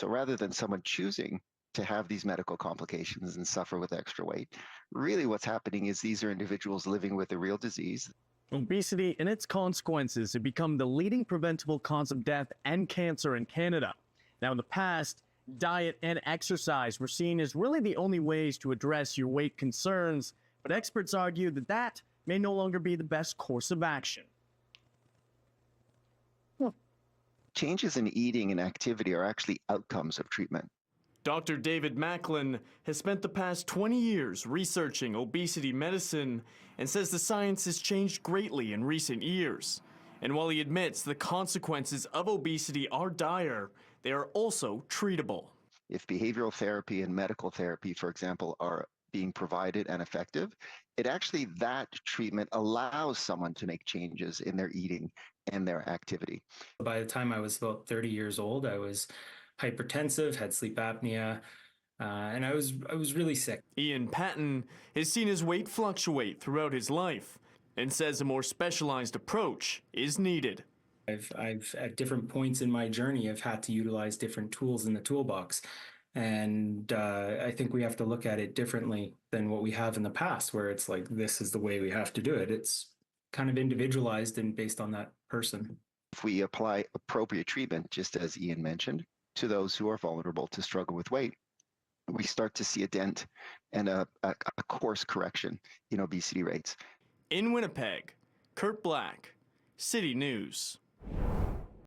So rather than someone choosing to have these medical complications and suffer with extra weight, really what's happening is these are individuals living with a real disease. Obesity and its consequences have become the leading preventable cause of death and cancer in Canada. Now, in the past, diet and exercise were seen as really the only ways to address your weight concerns, but experts argue that that may no longer be the best course of action. Changes in eating and activity are actually outcomes of treatment. Dr. David Macklin has spent the past 20 years researching obesity medicine and says the science has changed greatly in recent years. And while he admits the consequences of obesity are dire, they are also treatable. If behavioral therapy and medical therapy, for example, are being provided and effective, that treatment allows someone to make changes in their eating and their activity. By the time I was about 30 years old, I was hypertensive, had sleep apnea, and I was really sick. Ian Patton has seen his weight fluctuate throughout his life and says a more specialized approach is needed. I've at different points in my journey, I've had to utilize different tools in the toolbox. And I think we have to look at it differently than what we have in the past, where it's like, this is the way we have to do it. It's kind of individualized and based on that person. If we apply appropriate treatment, just as Ian mentioned, to those who are vulnerable to struggle with weight, we start to see a dent and a course correction in obesity rates. In Winnipeg, Kurt Black, City News.